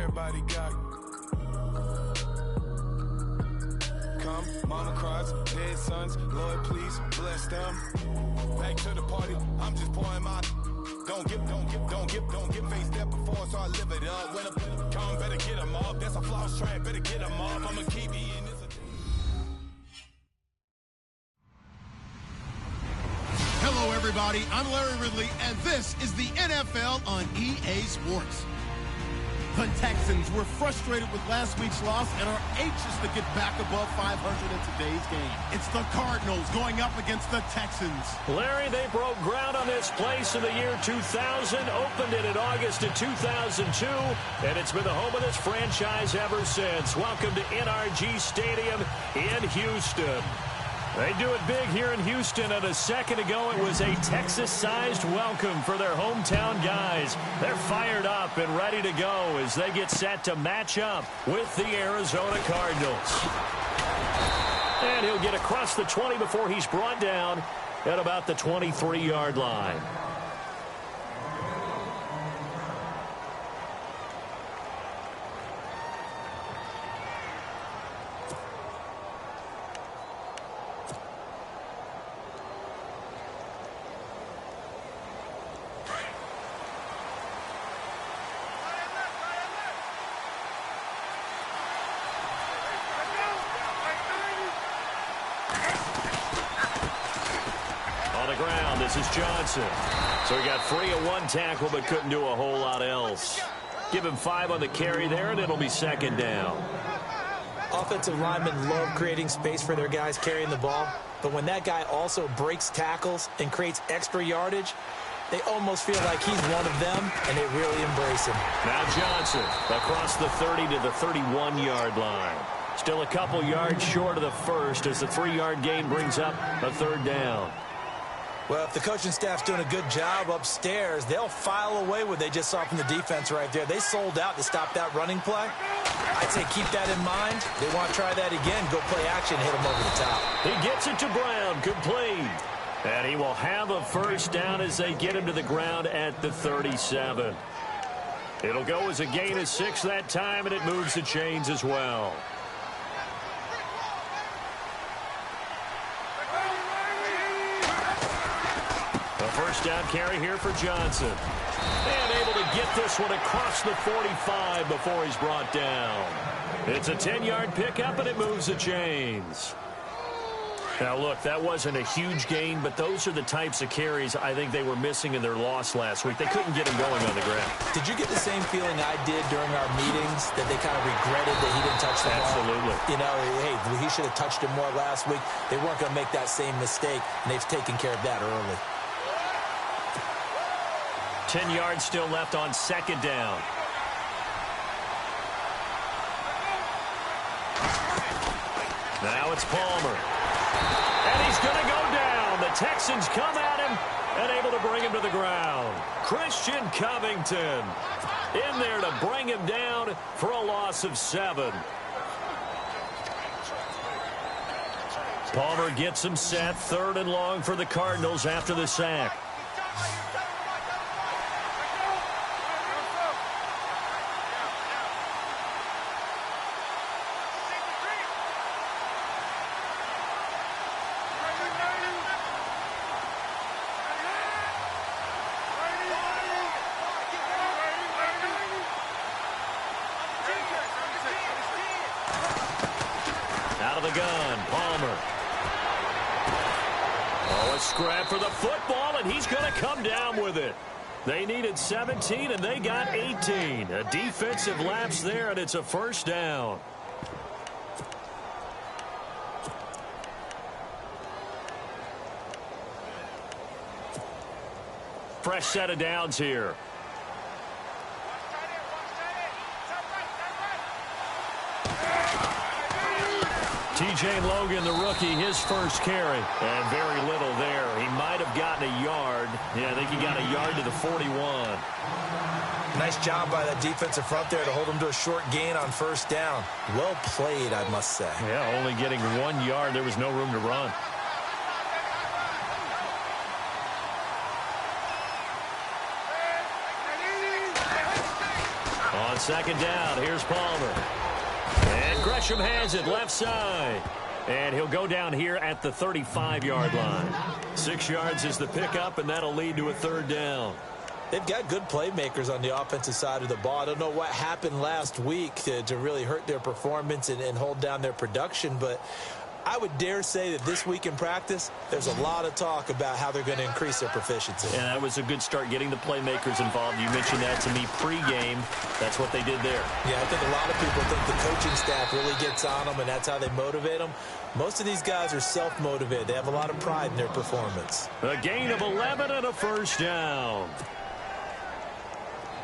everybody got. Come, mama cries, dead sons, Lord please bless them. Back to the party, I'm just pouring my. Don't get faced up before, so I live it up. When a come, better get them up. That's a floss track, better get them up. I'ma keep you in this. Hello, everybody. I'm Larry Ridley, and this is the NFL on EA Sports. The Texans were frustrated with last week's loss and are anxious to get back above 500 in today's game. It's the Cardinals going up against the Texans. Larry, they broke ground on this place in the year 2000, opened it in August of 2002, and it's been the home of this franchise ever since. Welcome to NRG Stadium in Houston. They do it big here in Houston, and a second ago it was a Texas-sized welcome for their hometown guys. They're fired up and ready to go as they get set to match up with the Arizona Cardinals. And he'll get across the 20 before he's brought down at about the 23-yard line. This is Johnson. So he got free of one tackle but couldn't do a whole lot else. Give him 5 on the carry there, and it'll be second down. Offensive linemen love creating space for their guys carrying the ball, but when that guy also breaks tackles and creates extra yardage, they almost feel like he's one of them, and they really embrace him. Now Johnson across the 30 to the 31-yard line. Still a couple yards short of the first as the 3-yard gain brings up a third down. Well, if the coaching staff's doing a good job upstairs, they'll file away what they just saw from the defense right there. They sold out to stop that running play. I'd say keep that in mind. They want to try that again. Go play action, hit them over the top. He gets it to Brown, complete. And he will have a first down as they get him to the ground at the 37. It'll go as a gain of 6 that time, and it moves the chains as well. First down carry here for Johnson. And able to get this one across the 45 before he's brought down. It's a 10-yard pickup, and it moves the chains. Now, look, that wasn't a huge gain, but those are the types of carries I think they were missing in their loss last week. They couldn't get him going on the ground. Did you get the same feeling I did during our meetings, that they kind of regretted that he didn't touch the ball? Absolutely. You know, hey, he should have touched it more last week. They weren't going to make that same mistake, and they've taken care of that early. 10 yards still left on second down. Now it's Palmer. And he's going to go down. The Texans come at him and able to bring him to the ground. Christian Covington in there to bring him down for a loss of 7. Palmer gets him set. 3rd and long for the Cardinals after the sack. Scrap for the football, and he's going to come down with it. They needed 17, and they got 18. A defensive lapse there, and it's a first down. Fresh set of downs here. TJ Logan, the rookie, his first carry. And very little there. He might have gotten a yard. Yeah, I think he got a yard to the 41. Nice job by that defensive front there to hold him to a short gain on first down. Well played, I must say. Yeah, only getting 1 yard. There was no room to run. On second down, here's Palmer. And Gresham has it left side. And he'll go down here at the 35-yard line. 6 yards is the pickup, and that'll lead to a third down. They've got good playmakers on the offensive side of the ball. I don't know what happened last week to really hurt their performance and hold down their production, but I would dare say that this week in practice, there's a lot of talk about how they're going to increase their proficiency. And that was a good start, getting the playmakers involved. You mentioned that to me pregame. That's what they did there. Yeah, I think a lot of people think the coaching staff really gets on them, and that's how they motivate them. Most of these guys are self-motivated. They have a lot of pride in their performance. A gain of 11 and a first down.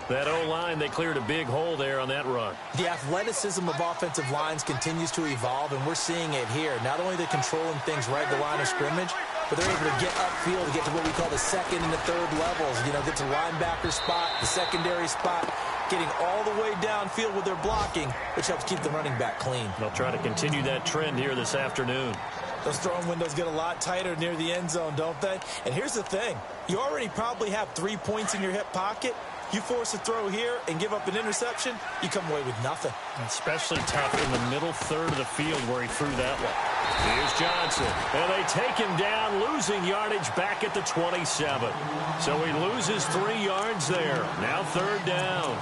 That O-line, they cleared a big hole there on that run. The athleticism of offensive lines continues to evolve, and we're seeing it here. Not only are they controlling things right at the line of scrimmage, but they're able to get upfield to get to what we call the second and the third levels. You know, get to linebacker spot, the secondary spot, getting all the way downfield with their blocking, which helps keep the running back clean. They'll try to continue that trend here this afternoon. Those throwing windows get a lot tighter near the end zone, don't they? And here's the thing. You already probably have 3 points in your hip pocket. You force a throw here and give up an interception, you come away with nothing. Especially tough in the middle third of the field where he threw that one. Here's Johnson. And they take him down, losing yardage back at the 27. So he loses 3 yards there. Now third down.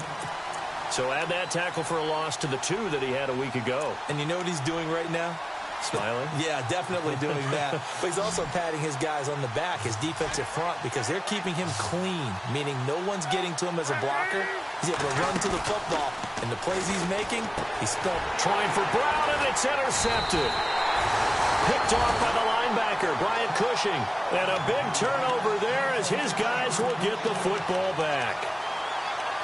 So add that tackle for a loss to the 2 that he had a week ago. And you know what he's doing right now? Smiling? Yeah, definitely doing that. But he's also patting his guys on the back, his defensive front, because they're keeping him clean, meaning no one's getting to him as a blocker. He's able to run to the football, and the plays he's making, he's still trying for Brown, and it's intercepted. Picked off by the linebacker, Bryant Cushing. And a big turnover there as his guys will get the football back.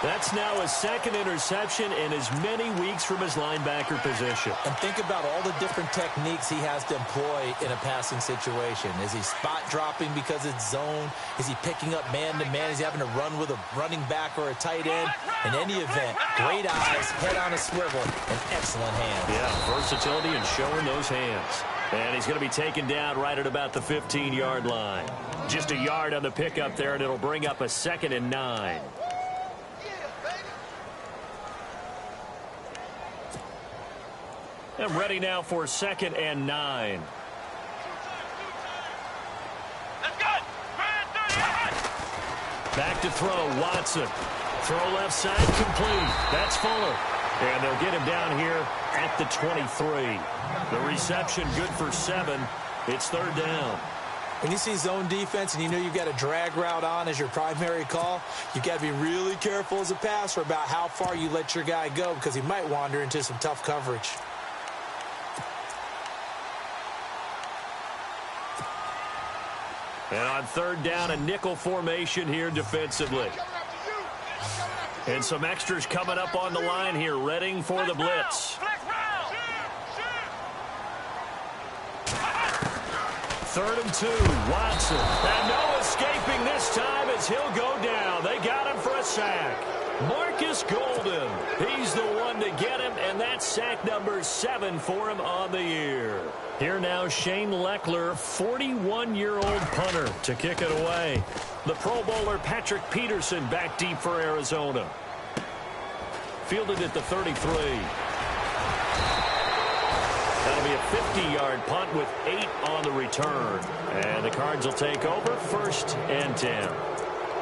That's now his second interception in as many weeks from his linebacker position. And think about all the different techniques he has to employ in a passing situation. Is he spot dropping because it's zone? Is he picking up man-to-man? Is he having to run with a running back or a tight end? In any event, great eyes, head on a swivel, and excellent hands. Yeah, versatility and showing those hands. And he's going to be taken down right at about the 15-yard line. Just a yard on the pickup there, and it'll bring up a 2nd and 9. And ready now for 2nd and 9. Back to throw, Watson. Throw left side, complete. That's Fuller. And they'll get him down here at the 23. The reception good for 7. It's third down. When you see zone defense and you know you've got a drag route on as your primary call, you've got to be really careful as a passer about how far you let your guy go, because he might wander into some tough coverage. And on third down, a nickel formation here defensively. And some extras coming up on the line here, readying for the blitz. Third and 2, Watson. And no escaping this time as he'll go down. They got him for a sack. Marcus Golden, he's the one to get him, and that's sack number 7 for him on the year. Here now, Shane Leckler, 41-year-old punter to kick it away. The Pro Bowler Patrick Peterson back deep for Arizona. Fielded at the 33. That'll be a 50-yard punt with 8 on the return. And the Cards will take over, 1st and 10.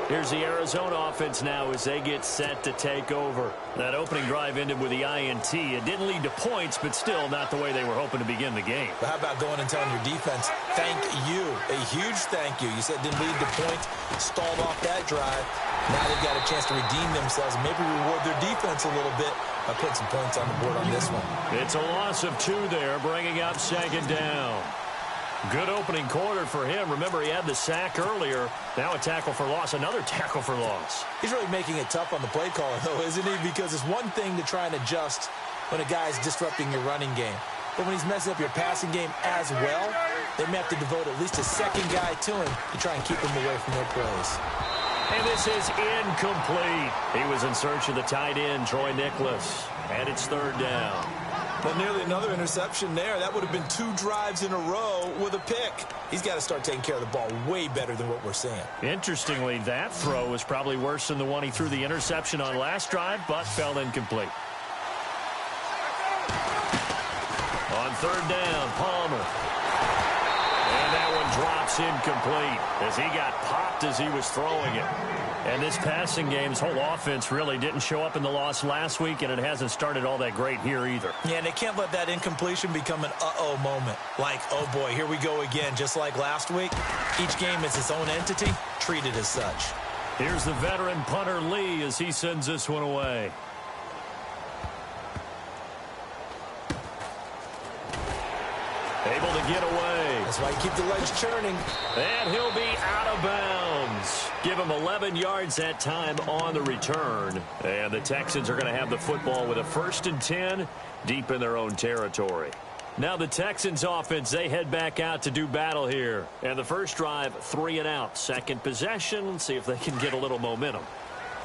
Here's the Arizona offense now as they get set to take over. That opening drive ended with the INT. It didn't lead to points, but still not the way they were hoping to begin the game. But how about going and telling your defense, thank you, a huge thank you. You said it didn't lead to points, stalled off that drive. Now they've got a chance to redeem themselves and maybe reward their defense a little bit by putting some points on the board on this one. It's a loss of 2 there, bringing up 2nd down. Good opening quarter for him. Remember, he had the sack earlier. Now a tackle for loss, another tackle for loss. He's really making it tough on the play caller, though, isn't he? Because it's one thing to try and adjust when a guy's disrupting your running game. But when he's messing up your passing game as well, they may have to devote at least a second guy to him to try and keep him away from their plays. And this is incomplete. He was in search of the tight end, Troy Nicholas. And it's third down. Well, nearly another interception there. That would have been 2 drives in a row with a pick. He's got to start taking care of the ball way better than what we're seeing. Interestingly, that throw was probably worse than the one he threw the interception on last drive, but fell incomplete. On 3rd down, Palmer. And that one drops incomplete as he got popped as he was throwing it. And this passing game's whole offense really didn't show up in the loss last week, and it hasn't started all that great here either. Yeah, and they can't let that incompletion become an uh-oh moment. Like, oh boy, here we go again, just like last week. Each game is its own entity, treated as such. Here's the veteran punter Lee as he sends this one away. Able to get away. That's why you keep the legs churning. And he'll be out of bounds. Give him 11 yards that time on the return. And the Texans are going to have the football with a 1st and 10 deep in their own territory. Now the Texans offense, they head back out to do battle here. And the first drive, 3 and out. Second possession, let's see if they can get a little momentum.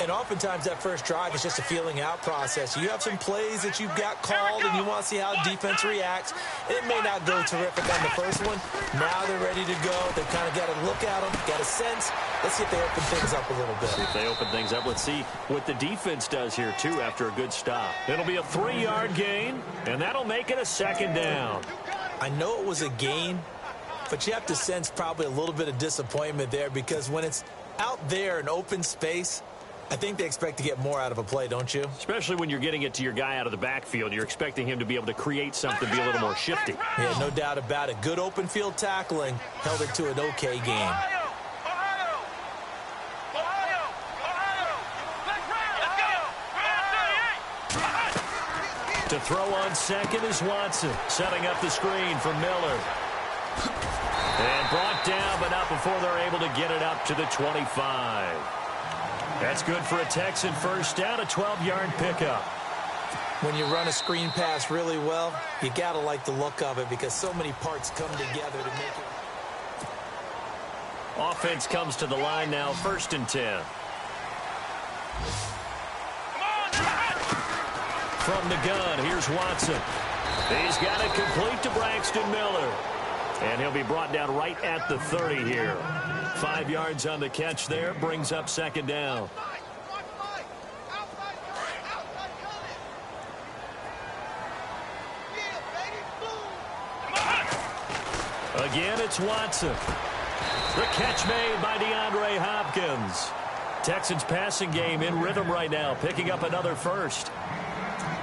And oftentimes that first drive is just a feeling out process. You have some plays that you've got called and you want to see how defense reacts. It may not go terrific on the first one. Now they're ready to go. They've kind of got to look at them, got a sense. Let's see if they open things up a little bit. See if they open things up. Let's see what the defense does here, too, after a good stop. It'll be a 3-yard gain, and that'll make it a 2nd down. I know it was a gain, but you have to sense probably a little bit of disappointment there because when it's out there in open space, I think they expect to get more out of a play, don't you? Especially when you're getting it to your guy out of the backfield. You're expecting him to be able to create something, be a little more shifty. Yeah, no doubt about it. Good open field tackling held it to an okay game. To throw on second is Watson, setting up the screen for Miller. And brought down, but not before they're able to get it up to the 25. That's good for a Texan first down, a 12-yard pickup. When you run a screen pass really well, you got to like the look of it because so many parts come together to make it. Offense comes to the line now, 1st and 10. From the gun, here's Watson. He's got it complete to Braxton Miller. And he'll be brought down right at the 30 here. 5 yards on the catch there, brings up 2nd down. Again, it's Watson. The catch made by DeAndre Hopkins. Texans passing game in rhythm right now, picking up another first.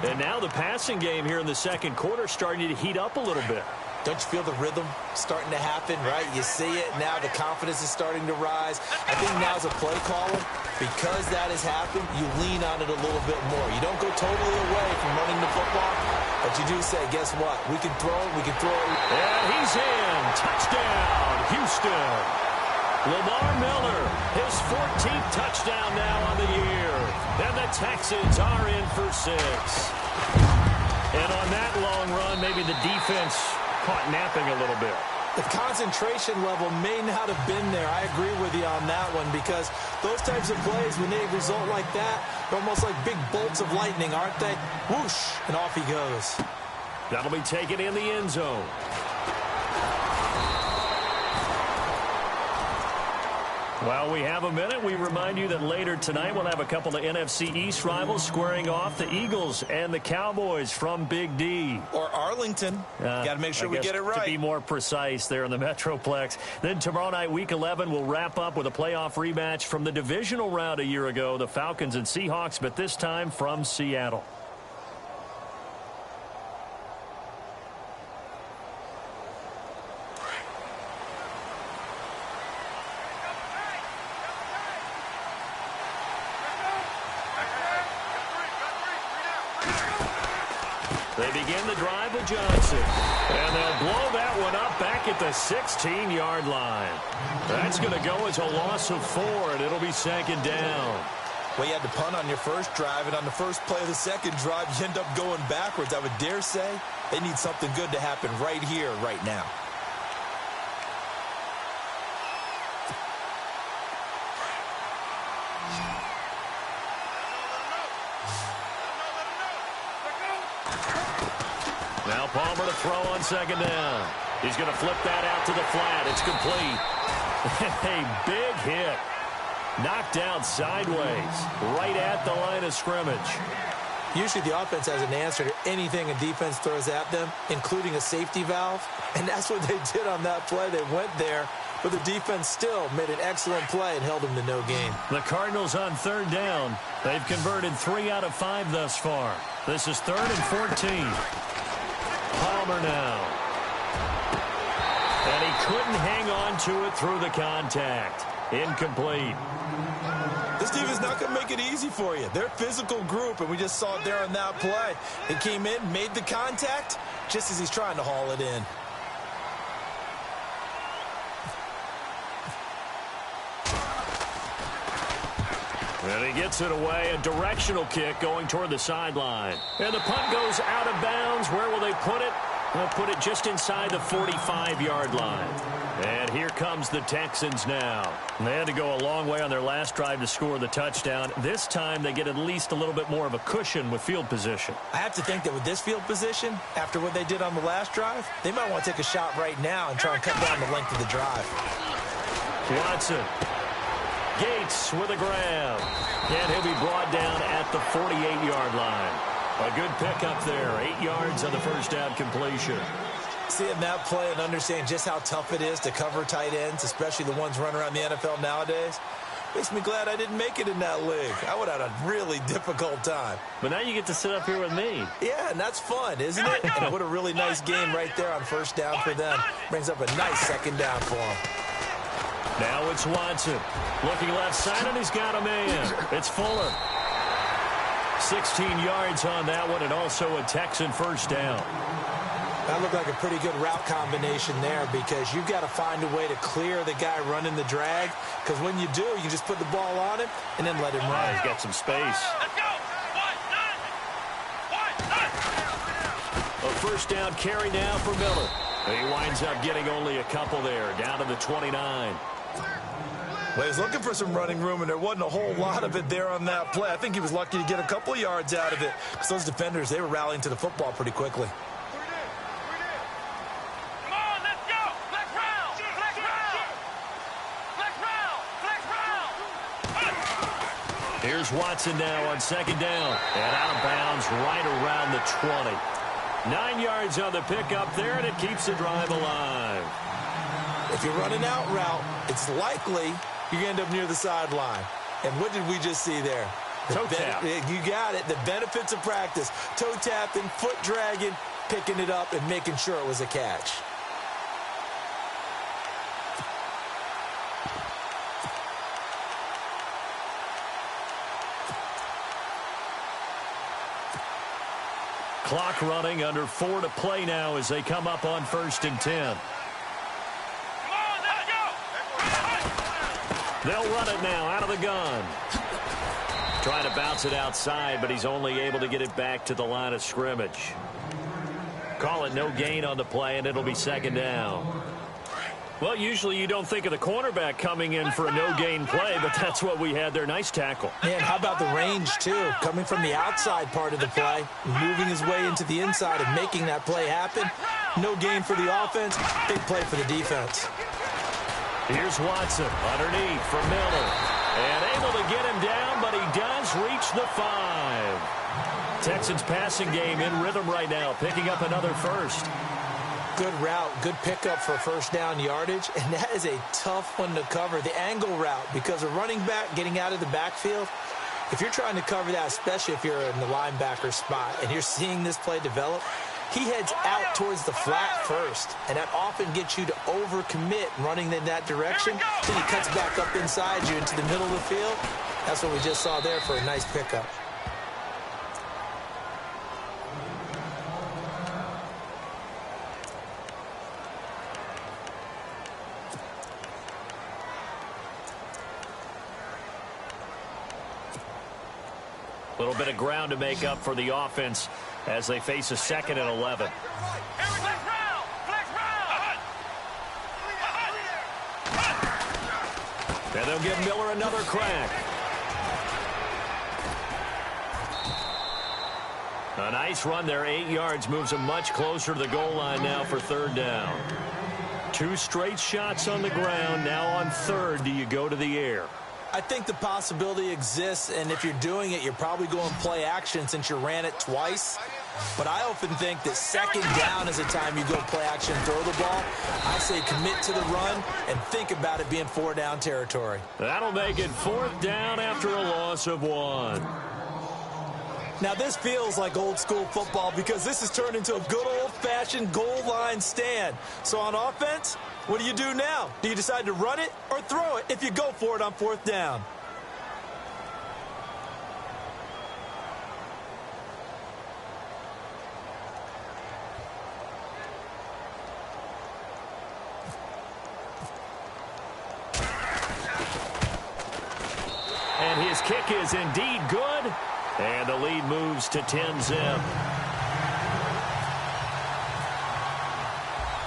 And now the passing game here in the second quarter starting to heat up a little bit. Don't you feel the rhythm starting to happen, right? You see it now. The confidence is starting to rise. I think now as a play caller, because that has happened, you lean on it a little bit more. You don't go totally away from running the football, but you do say, guess what? We can throw it. We can throw it. And he's in. Touchdown, Houston. Lamar Miller, his 14th touchdown now on the year. And the Texans are in for 6. And on that long run, maybe the defense caught napping a little bit. The concentration level may not have been there. I agree with you on that one because those types of plays, when they result like that, they're almost like big bolts of lightning, aren't they? Whoosh, and off he goes. That'll be taken in the end zone. While we have a minute, we remind you that later tonight we'll have a couple of NFC East rivals squaring off, the Eagles and the Cowboys from Big D. Or Arlington. Got to make sure we get it right. To be more precise there in the Metroplex. Then tomorrow night, Week 11, we'll wrap up with a playoff rematch from the divisional round a year ago, the Falcons and Seahawks, but this time from Seattle. They begin the drive with Johnson. And they'll blow that one up back at the 16-yard line. That's going to go as a loss of 4, and it'll be 2nd down. Well, you had to punt on your first drive, and on the first play of the second drive, you end up going backwards. I would dare say they need something good to happen right here, right now. Now Palmer to throw on second down. He's going to flip that out to the flat. It's complete. A big hit. Knocked down sideways, right at the line of scrimmage. Usually the offense has an answer to anything a defense throws at them, including a safety valve. And that's what they did on that play. They went there, but the defense still made an excellent play and held them to no gain. The Cardinals on third down. They've converted 3 out of 5 thus far. This is 3rd and 14. Palmer now. And he couldn't hang on to it through the contact. Incomplete. This defense not going to make it easy for you. They're a physical group, and we just saw it there on that play. He came in, made the contact, just as he's trying to haul it in. And he gets it away, a directional kick going toward the sideline. And the punt goes out of bounds. Where will they put it? They'll put it just inside the 45-yard line. And here comes the Texans now. They had to go a long way on their last drive to score the touchdown. This time they get at least a little bit more of a cushion with field position. I have to think that with this field position, after what they did on the last drive, they might want to take a shot right now and try and cut down the length of the drive. Watson. Gates with a grab. And he'll be brought down at the 48-yard line. A good pickup there. 8 yards on the first down completion. Seeing that play and understanding just how tough it is to cover tight ends, especially the ones running around the NFL nowadays, makes me glad I didn't make it in that league. I would have had a really difficult time. But now you get to sit up here with me. Yeah, and that's fun, isn't it? And what a really nice game right there on first down for them. Brings up a nice second down for them. Now it's Watson. Looking left side, and he's got a man. It's Fuller. 16 yards on that one, and also a Texan first down. That looked like a pretty good route combination there, because you've got to find a way to clear the guy running the drag, because when you do, you just put the ball on him and then let him run. He's got some space. Let's go. A first down carry now for Miller. He winds up getting only a couple there, down to the 29. Well, he was looking for some running room, and there wasn't a whole lot of it there on that play. I think he was lucky to get a couple of yards out of it, because those defenders, they were rallying to the football pretty quickly. Come on, let's go. Flex round. Flex round. Flex round. Flex round. Here's Watson now on second down. And out of bounds right around the 20. 9 yards on the pickup there, and it keeps the drive alive. If you're running out route, it's likely you're going to end up near the sideline. And what did we just see there? Toe tap. You got it. The benefits of practice. Toe tapping, foot dragging, picking it up, and making sure it was a catch. Clock running, under 4 to play now as they come up on 1st and 10. They'll run it now out of the gun. Trying to bounce it outside, but he's only able to get it back to the line of scrimmage. Call it no gain on the play, and it'll be second down. Well, usually you don't think of the cornerback coming in for a no-gain play, but that's what we had there. Nice tackle. Man, how about the range, too? Coming from the outside part of the play, moving his way into the inside and making that play happen. No gain for the offense, big play for the defense. Here's Watson underneath for Miller. And able to get him down, but he does reach the 5. Texans passing game in rhythm right now, picking up another first. Good route, good pickup for first down yardage, and that is a tough one to cover, the angle route, because a running back getting out of the backfield, if you're trying to cover that, especially if you're in the linebacker spot and you're seeing this play develop, he heads out towards the flat first, and that often gets you to overcommit running in that direction. Then he cuts back up inside you into the middle of the field. That's what we just saw there for a nice pickup. A little bit of ground to make up for the offense as they face a 2nd and 11. And they'll give Miller another crack. A nice run there, 8 yards, moves him much closer to the goal line now for third down. 2 straight shots on the ground. Now on third, do you go to the air? I think the possibility exists, and if you're doing it, you're probably going play action since you ran it twice. But I often think that second down is a time you go play action and throw the ball. I say commit to the run and think about it being 4-down territory. That'll make it 4th down after a loss of 1. Now, this feels like old-school football because this has turned into a good old-fashioned goal line stand. So on offense, what do you do now? Do you decide to run it or throw it if you go for it on 4th down? And his kick is indeed good. And the lead moves to 10-zip.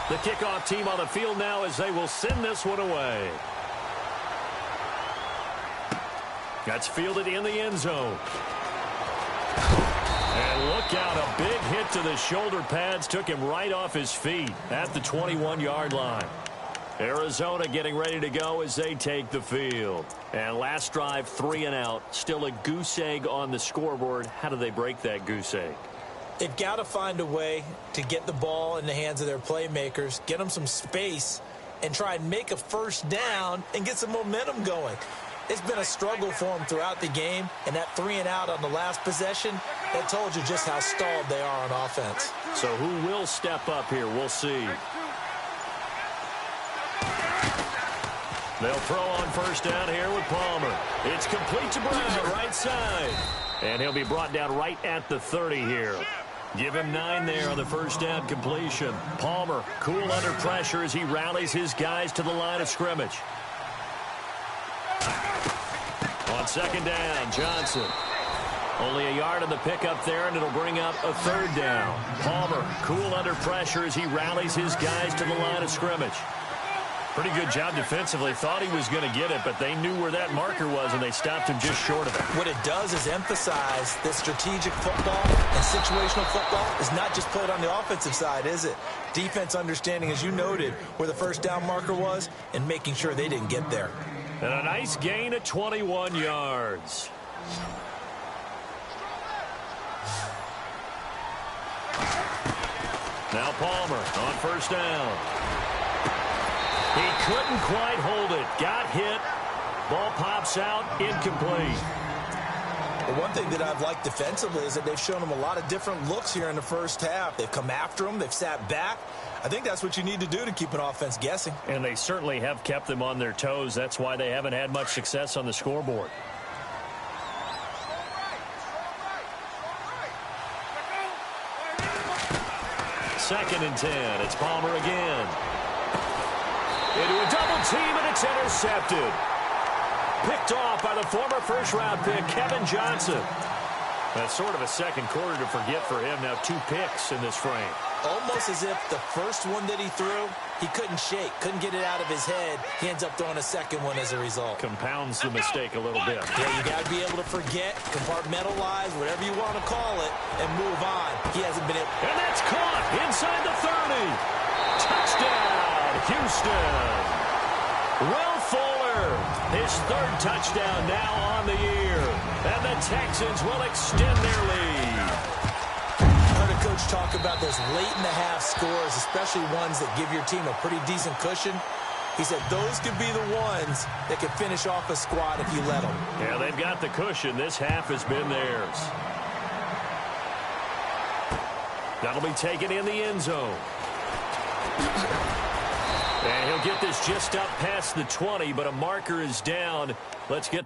The kickoff team on the field now as they will send this one away. That's fielded in the end zone. And look out, a big hit to the shoulder pads took him right off his feet at the 21-yard line. Arizona getting ready to go as they take the field. And last drive, 3 and out. Still a goose egg on the scoreboard. How do they break that goose egg? They've got to find a way to get the ball in the hands of their playmakers, get them some space, and try and make a first down and get some momentum going. It's been a struggle for them throughout the game, and that 3 and out on the last possession, that told you just how stalled they are on offense. So who will step up here? We'll see. They'll throw on first down here with Palmer. It's complete to Brown, right side. And he'll be brought down right at the 30 here. Give him 9 there on the first down completion. Palmer, cool under pressure as he rallies his guys to the line of scrimmage. On second down, Johnson. Only a yard on the pickup there, and it'll bring up a third down. Palmer, cool under pressure as he rallies his guys to the line of scrimmage. Pretty good job defensively. Thought he was going to get it, but they knew where that marker was, and they stopped him just short of it. What it does is emphasize that strategic football and situational football is not just played on the offensive side, is it? Defense understanding, as you noted, where the first down marker was and making sure they didn't get there. And a nice gain of 21 yards. Now Palmer on first down. He couldn't quite hold it. Got hit. Ball pops out. Incomplete. The one thing that I've liked defensively is that they've shown him a lot of different looks here in the first half. They've come after him. They've sat back. I think that's what you need to do to keep an offense guessing. And they certainly have kept them on their toes. That's why they haven't had much success on the scoreboard. Second and 10. It's Palmer again. Into a double team, and it's intercepted. Picked off by the former first-round pick, Kevin Johnson. That's sort of a second quarter to forget for him. Now 2 picks in this frame. Almost as if the first one that he threw, he couldn't shake, couldn't get it out of his head. He ends up throwing a second one as a result. Compounds the mistake a little bit. Yeah, you got to be able to forget, compartmentalize, whatever you want to call it, and move on. He hasn't been able. And that's caught inside the 30. Touchdown, Houston. Will Fuller, his 3rd touchdown now on the year. And the Texans will extend their lead. I heard a coach talk about those late-in-the-half scores, especially ones that give your team a pretty decent cushion. He said those could be the ones that could finish off a squad if you let them. Yeah, they've got the cushion. This half has been theirs. That'll be taken in the end zone. And he'll get this just up past the 20, but a marker is down. Let's get...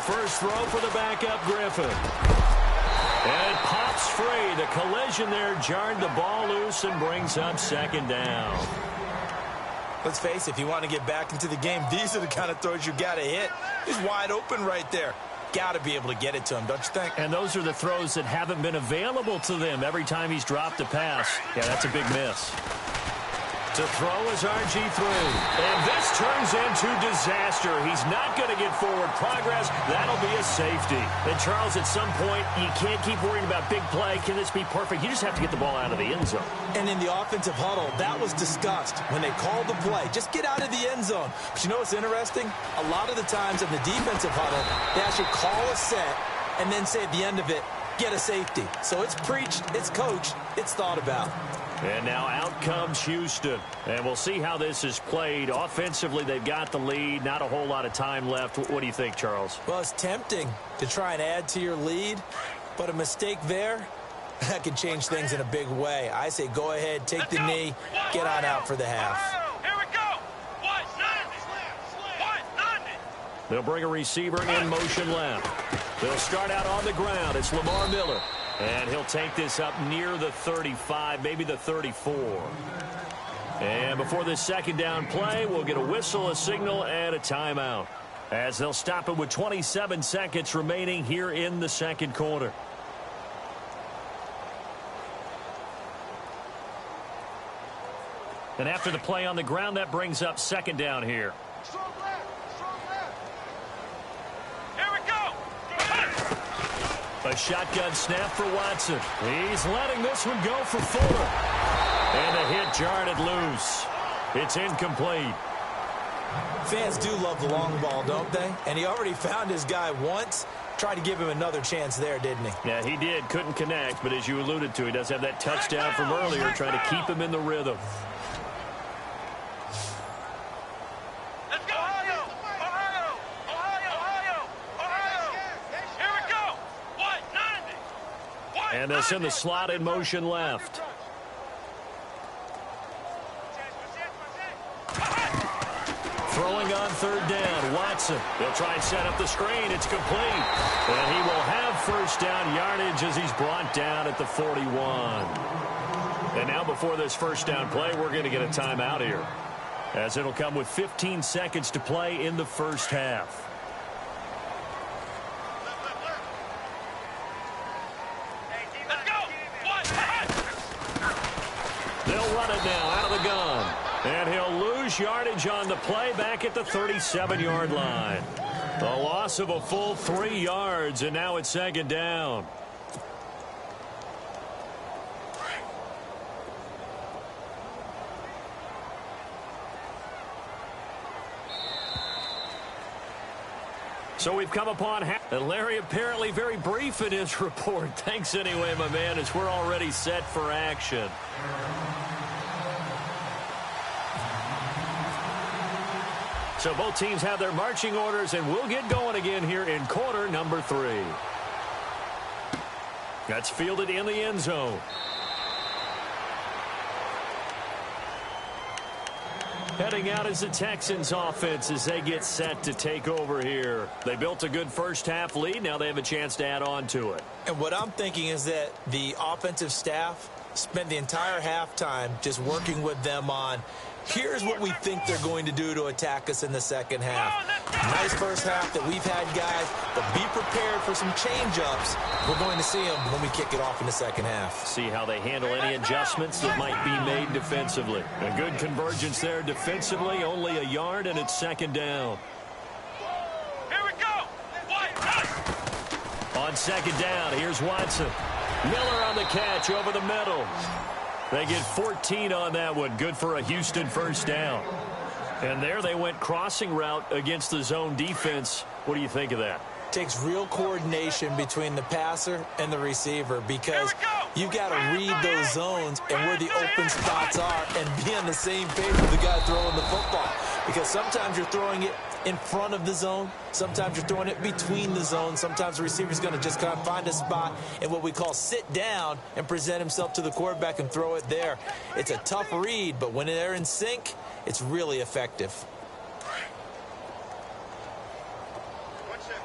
first throw for the backup Griffin. And it pops free. The collision there jarred the ball loose and brings up second down. Let's face it, if you want to get back into the game, these are the kind of throws you got to hit. He's wide open right there. Got to be able to get it to him, don't you think? And those are the throws that haven't been available to them every time he's dropped a pass. Yeah, that's a big miss. To throw is RG3. And this turns into disaster. He's not going to get forward progress. That'll be a safety. And, Charles, at some point, you can't keep worrying about big play. Can this be perfect? You just have to get the ball out of the end zone. And in the offensive huddle, that was discussed when they called the play. Just get out of the end zone. But you know what's interesting? A lot of the times in the defensive huddle, they actually call a set and then say at the end of it, get a safety. So it's preached, it's coached, it's thought about. And now out comes Houston. And we'll see how this is played. Offensively, they've got the lead. Not a whole lot of time left. What do you think, Charles? Well, it's tempting to try and add to your lead, but a mistake there, that could change things in a big way. I say go ahead, take the knee, get on out for the half. Here we go. They'll bring a receiver in motion left. They'll start out on the ground. It's Lamar Miller. And he'll take this up near the 35, maybe the 34. And before this second down play, we'll get a whistle, a signal, and a timeout, as they'll stop it with 27 seconds remaining here in the second quarter. And after the play on the ground, that brings up second down here. A shotgun snap for Watson. He's letting this one go for Fuller. And a hit jarred it loose. It's incomplete. Fans do love the long ball, don't they? And he already found his guy once. Tried to give him another chance there, didn't he? Yeah, he did. Couldn't connect, but as you alluded to, he does have that touchdown from earlier, trying to keep him in the rhythm. And they'll send the slot in motion left. Throwing on third down, Watson. They'll try and set up the screen. It's complete. And he will have first down yardage as he's brought down at the 41. And now before this first down play, we're going to get a timeout here, as it'll come with 15 seconds to play in the first half. They'll run it now out of the gun. And he'll lose yardage on the play back at the 37-yard line. A loss of a full 3 yards, and now it's second down. So we've come upon and Larry apparently very brief in his report. Thanks anyway, my man, as we're already set for action. So both teams have their marching orders, and we'll get going again here in quarter number 3. That's fielded in the end zone. Heading out is the Texans offense as they get set to take over here. They built a good first half lead. Now they have a chance to add on to it. And what I'm thinking is that the offensive staff spent the entire halftime just working with them on, here's what we think they're going to do to attack us in the second half. Nice first half that we've had, guys, but be prepared for some change-ups. We're going to see them when we kick it off in the second half. See how they handle any adjustments that might be made defensively. A good convergence there defensively, only a yard, and it's second down. Here we go. On second down, here's Watson. Miller on the catch over the middle. They get 14 on that one. Good for a Houston first down. And there they went crossing route against the zone defense. What do you think of that? Takes real coordination between the passer and the receiver, because you've got to read those zones and where the open spots are and be on the same page with the guy throwing the football. Because sometimes you're throwing it in front of the zone. Sometimes you're throwing it between the zones. Sometimes the receiver's going to just kind of find a spot and what we call sit down and present himself to the quarterback and throw it there. It's a tough read, but when they're in sync, it's really effective. One set.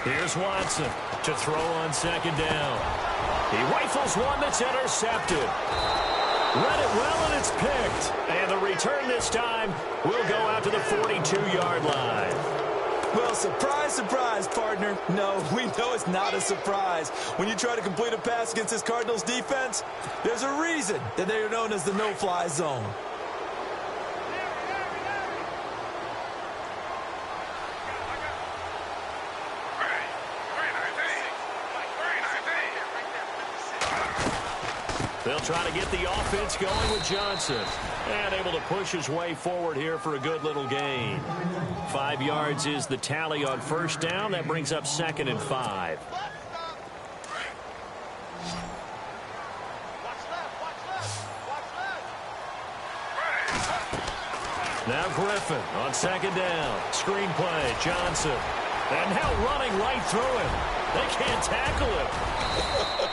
Here's Watson to throw on second down. He rifles one that's intercepted. Read it well, and it's picked. And the return this time will go out to the 42-yard line. Well, surprise, surprise, partner. No, we know it's not a surprise. When you try to complete a pass against this Cardinals defense, there's a reason that they are known as the no-fly zone. They'll try to get the offense going with Johnson. And able to push his way forward here for a good little gain. 5 yards is the tally on first down. That brings up 2nd and 5. Now Griffin on second down. Screen play, Johnson. And now running right through him. They can't tackle him.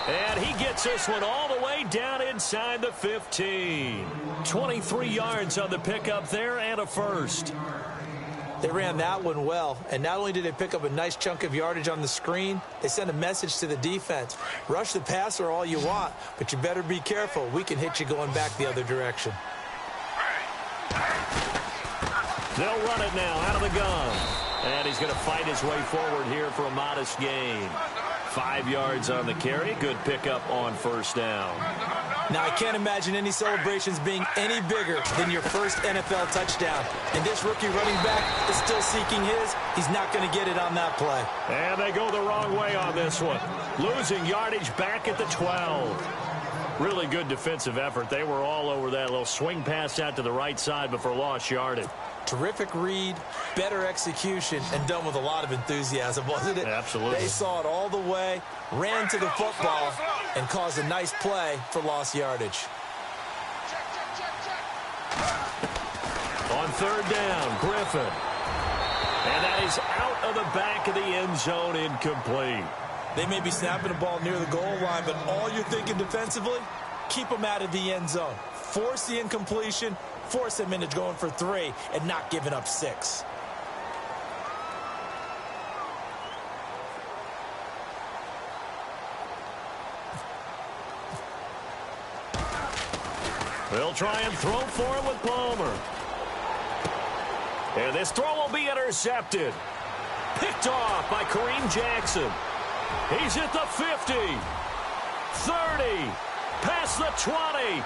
And he gets this one all the way down inside the 15. 23 yards on the pickup there and a first. They ran that one well, and not only did they pick up a nice chunk of yardage on the screen, they sent a message to the defense. Rush the passer all you want, but you better be careful. We can hit you going back the other direction. They'll run it now out of the gun. And he's going to fight his way forward here for a modest gain. 5 yards on the carry. Good pickup on first down. Now, I can't imagine any celebrations being any bigger than your first NFL touchdown. And this rookie running back is still seeking his. He's not going to get it on that play. And they go the wrong way on this one. Losing yardage back at the 12. Really good defensive effort. They were all over that little swing pass out to the right side before lost yardage. Terrific read, better execution, and done with a lot of enthusiasm, wasn't it? Absolutely. They saw it all the way, ran to the football, and caused a nice play for lost yardage. On third down, Griffin. And that is out of the back of the end zone, incomplete. They may be snapping the ball near the goal line, but all you're thinking defensively, keep them out of the end zone. Force the incompletion, force them into going for 3, and not giving up 6. They'll try and throw for him with Palmer. And this throw will be intercepted. Picked off by Kareem Jackson. He's at the 50, 30, past the 20.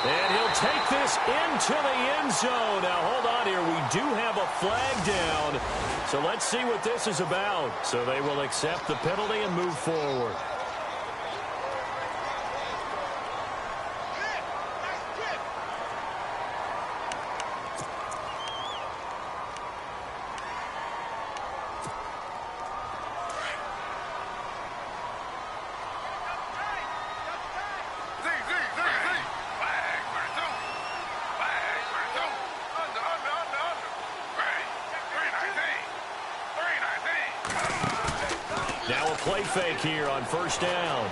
And he'll take this into the end zone. Now, hold on here. We do have a flag down. So let's see what this is about. So they will accept the penalty and move forward. Now a play fake here on first down.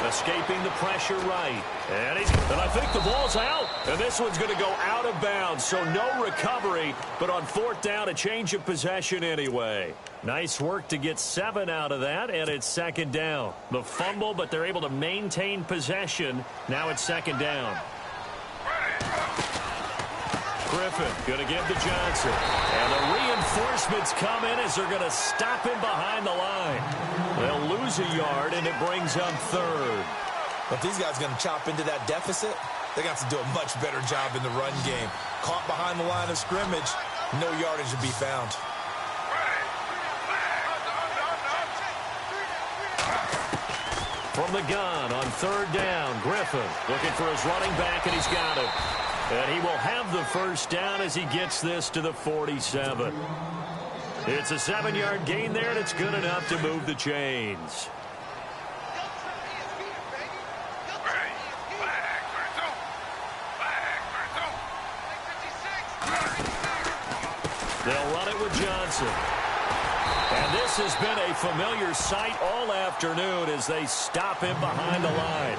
Escaping the pressure right. And I think the ball's out. And this one's going to go out of bounds. So no recovery. But on fourth down, a change of possession anyway. Nice work to get 7 out of that. And it's second down. The fumble, but they're able to maintain possession. Now it's second down. Griffin going to give to Johnson. And the reinforcements come in as they're going to stop him behind the line. They'll lose a yard, and it brings up third. But these guys are going to chop into that deficit. They got to do a much better job in the run game. Caught behind the line of scrimmage, no yardage to be found. From the gun on third down, Griffin looking for his running back, and he's got it. And he will have the first down as he gets this to the 47. It's a 7-yard gain there, and it's good enough to move the chains. They'll run it with Johnson. And this has been a familiar sight all afternoon as they stop him behind the line.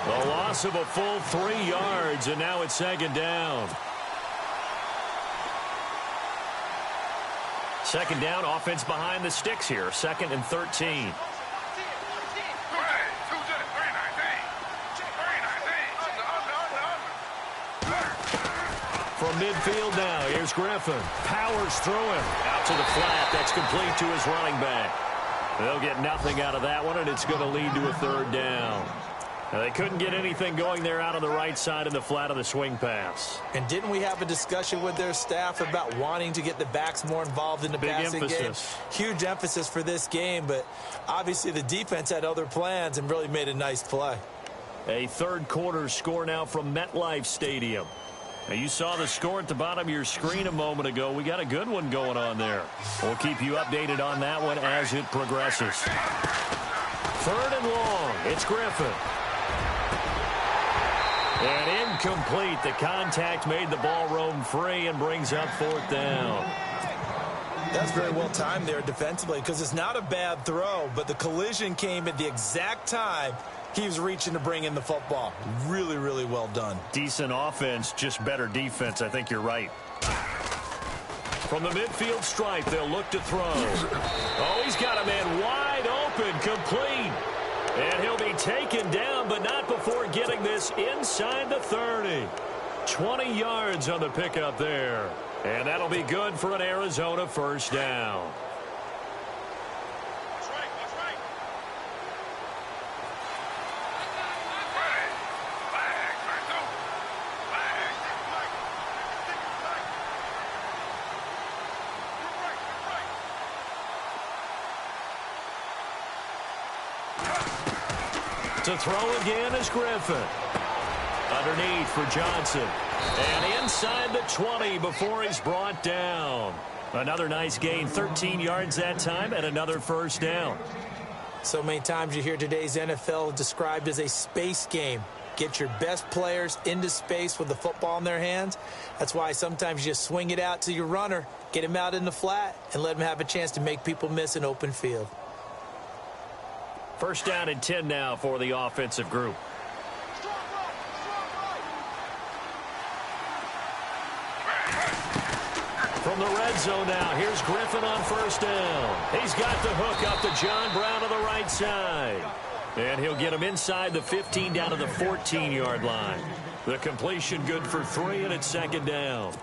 The loss of a full 3 yards, and now it's second down. Second down, offense behind the sticks here. 2nd and 13. From midfield now, here's Griffin. Powers through him. Out to the flat. That's complete to his running back. They'll get nothing out of that one, and it's going to lead to a 3rd down. Now, they couldn't get anything going there out on the right side in the flat of the swing pass. And didn't we have a discussion with their staff about wanting to get the backs more involved in the passing game? Huge emphasis for this game, but obviously the defense had other plans and really made a nice play. A 3rd quarter score now from MetLife Stadium. Now, you saw the score at the bottom of your screen a moment ago. We got a good one going on there. We'll keep you updated on that one as it progresses. 3rd and long. It's Griffin. And incomplete. The contact made the ball roam free and brings up 4th down. That's very well timed there defensively because it's not a bad throw, but the collision came at the exact time he was reaching to bring in the football. Really, really well done. Decent offense, just better defense. I think you're right. From the midfield stripe, they'll look to throw. Oh, he's got a man wide open, complete. And he'll be taken down, but not before getting this inside the 30. 20 yards on the pickup there. And that'll be good for an Arizona 1st down. To throw again is Griffin. Underneath for Johnson. And inside the 20 before he's brought down. Another nice gain, 13 yards that time, and another 1st down. So many times you hear today's NFL described as a space game. Get your best players into space with the football in their hands. That's why sometimes you just swing it out to your runner, get him out in the flat, and let him have a chance to make people miss an open field. 1st down and 10 now for the offensive group. From the red zone now, here's Griffin on 1st down. He's got the hook up to John Brown on the right side. And he'll get him inside the 15 down to the 14-yard line. The completion good for 3, and it's 2nd down.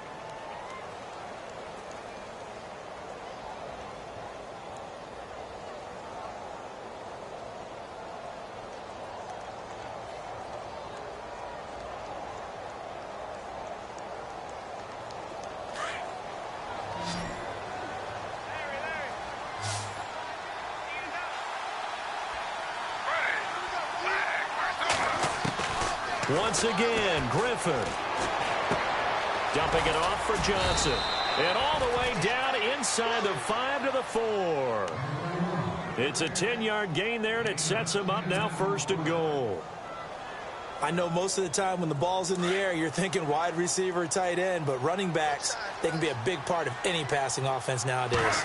Once again, Griffin. Dumping it off for Johnson. And all the way down inside the 5 to the 4. It's a 10-yard gain there, and it sets him up now 1st and goal. I know most of the time when the ball's in the air, you're thinking wide receiver, tight end, but running backs, they can be a big part of any passing offense nowadays.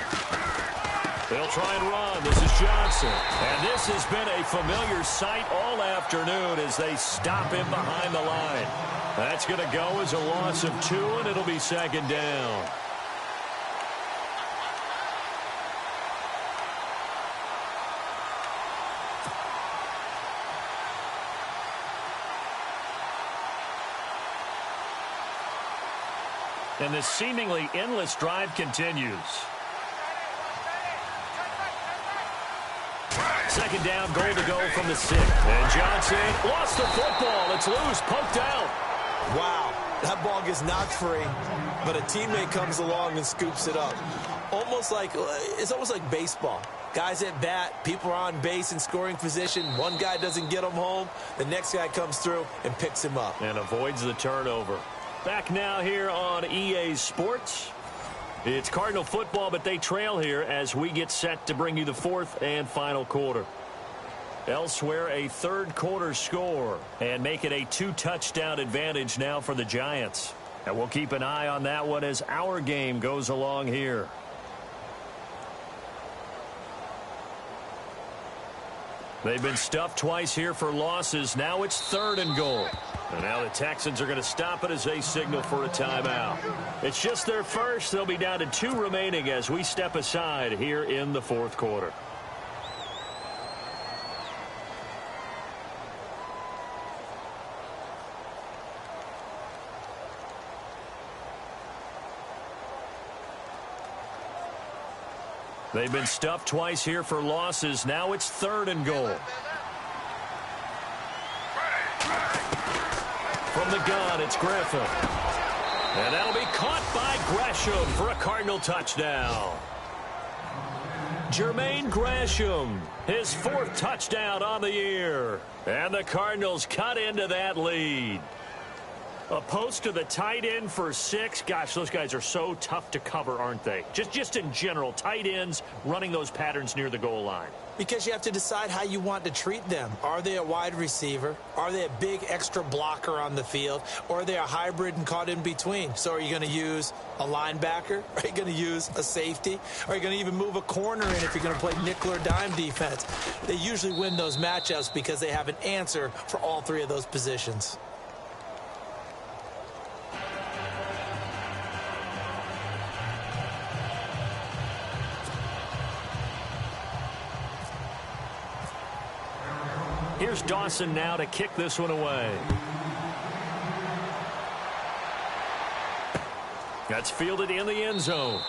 They'll try and run. This is Johnson. And this has been a familiar sight all afternoon as they stop him behind the line. That's going to go as a loss of 2, and it'll be 2nd down. And this seemingly endless drive continues. 2nd down, goal to go from the 6. And Johnson lost the football. It's loose, poked out. Wow, that ball gets knocked free, but a teammate comes along and scoops it up. It's almost like baseball. Guys at bat, people are on base in scoring position. One guy doesn't get him home. The next guy comes through and picks him up. And avoids the turnover. Back now here on EA Sports. It's Cardinal football, but they trail here as we get set to bring you the 4th and final quarter. Elsewhere, a 3rd quarter score and make it a 2-touchdown advantage now for the Giants. And we'll keep an eye on that one as our game goes along here. They've been stuffed twice here for losses. Now it's 3rd and goal. And now the Texans are going to stop it as they signal for a timeout. It's just their first. They'll be down to 2 remaining as we step aside here in the fourth quarter. They've been stuffed twice here for losses. Now it's 3rd and goal. From the gun, it's Griffin. And that'll be caught by Gresham for a Cardinal touchdown. Jermaine Gresham, his 4th touchdown on the year. And the Cardinals cut into that lead. A post to the tight end for 6. Gosh, those guys are so tough to cover, aren't they? Just in general, tight ends running those patterns near the goal line. Because you have to decide how you want to treat them. Are they a wide receiver? Are they a big extra blocker on the field? Or are they a hybrid and caught in between? So are you going to use a linebacker? Are you going to use a safety? Are you going to even move a corner in if you're going to play nickel or dime defense? They usually win those matchups because they have an answer for all 3 of those positions. Here's Dawson now to kick this one away. That's fielded in the end zone.